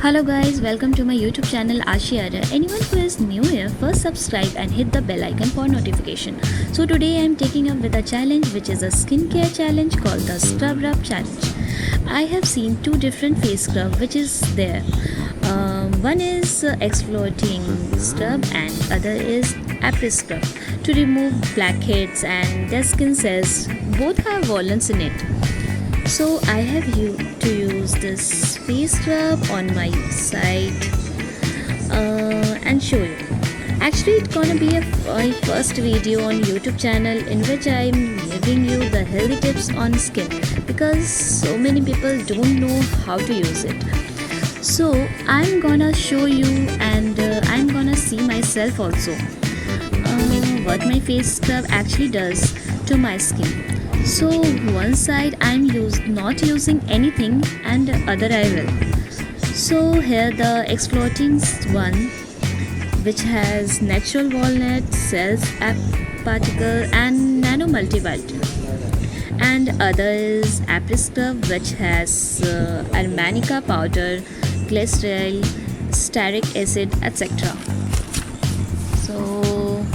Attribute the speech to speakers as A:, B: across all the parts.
A: Hello guys, welcome to my YouTube channel Ashiara. Anyone who is new here, first subscribe and hit the bell icon for notification. So today I am taking up with a challenge which is a skincare challenge called the Scrub Rub Challenge. I have seen two different face scrub which is there. One is exfoliating scrub and other is après scrub to remove blackheads and dead skin cells. Both have volants in it. So I have to use this face scrub on my side and show you. Actually, it's gonna be my first video on YouTube channel in which I'm giving you the healthy tips on skin because so many people don't know how to use it. So I'm gonna show you and I'm gonna see myself also what my face scrub actually does to my skin. So one side I'm not using anything and the other I will. So here the exfoliating one which has natural walnut, cells, particle and nano multivitamin. And other is après scrub which has armanica powder, glycerol, stearic acid, etc. So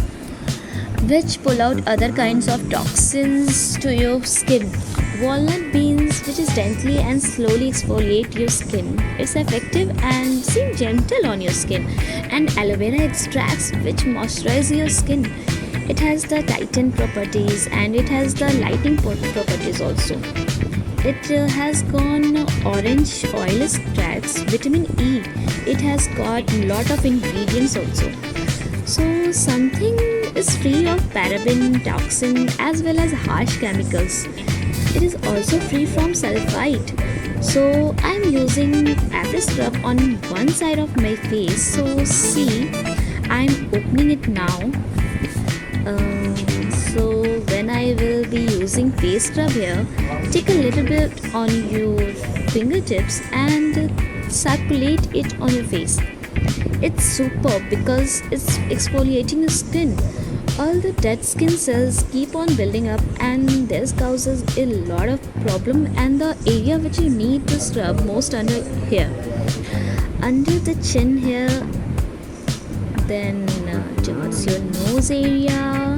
A: which pull out other kinds of toxins to your skin. Walnut beans which is gently and slowly exfoliate your skin. It's effective and seem gentle on your skin. And aloe vera extracts which moisturize your skin. It has the tighten properties and it has the lighting properties also. It has gone orange oil extracts, vitamin E. It has got lot of ingredients also. So something is free of paraben, toxin as well as harsh chemicals. It is also free from sulfite. So I am using après scrub on one side of my face. So see, I am opening it now. So when I will be using face scrub here, take a little bit on your fingertips and circulate it on your face. It's superb because it's exfoliating your skin. All the dead skin cells keep on building up and this causes a lot of problem, and the area which you need to scrub most under here, under the chin here, then towards your nose area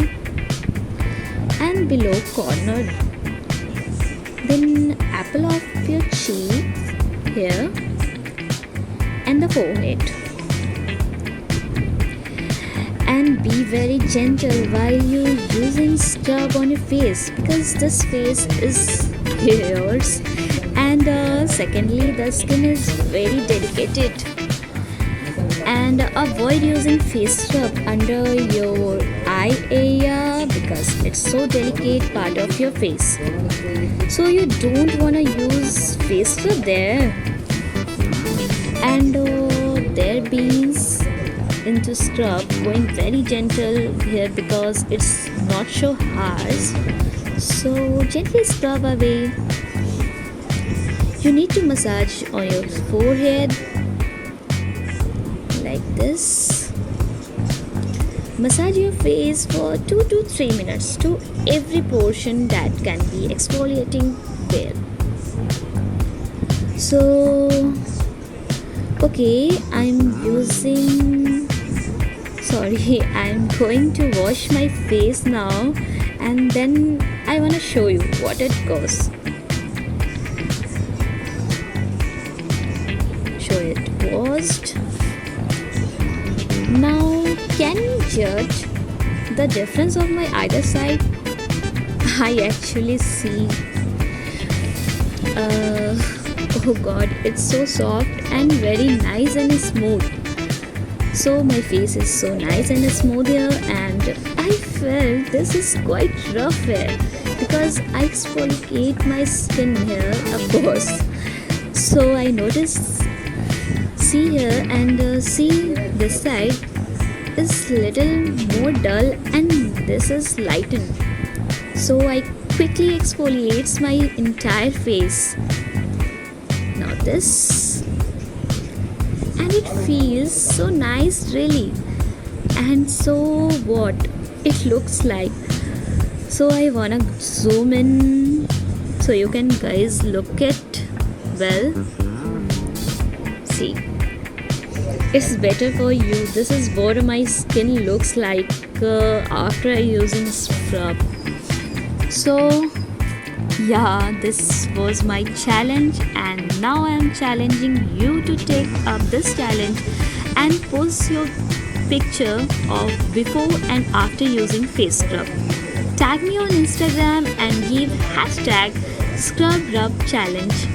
A: and below corner, then apple of your cheek here and the forehead. And be very gentle while you're using scrub on your face because this face is yours, and secondly the skin is very delicate, and avoid using face scrub under your eye area because it's so delicate part of your face, so you don't want to use face scrub there. And there beans into scrub going very gentle here because it's not so harsh, so gently scrub away. You need to massage on your forehead like this. Massage your face for 2 to 3 minutes to every portion that can be exfoliating there. So okay, I'm going to wash my face now and then I want to show you what it goes. Show it washed. Now can you judge the difference of my either side? I actually see oh god, it's so soft and very nice and smooth. So my face is so nice and smooth here, and I felt this is quite rough here because I exfoliate my skin here, of course. So I noticed, see here and see this side is little more dull and this is lightened. So I quickly exfoliates my entire face. Now this, and it feels so nice really, and so what it looks like. So I wanna zoom in so you can guys look it well. See, It's better for you. This is what my skin looks like after using scrub. So yeah, this was my challenge, and now I am challenging you to take up this challenge and post your picture of before and after using face scrub. Tag me on Instagram and give hashtag scrub rub challenge.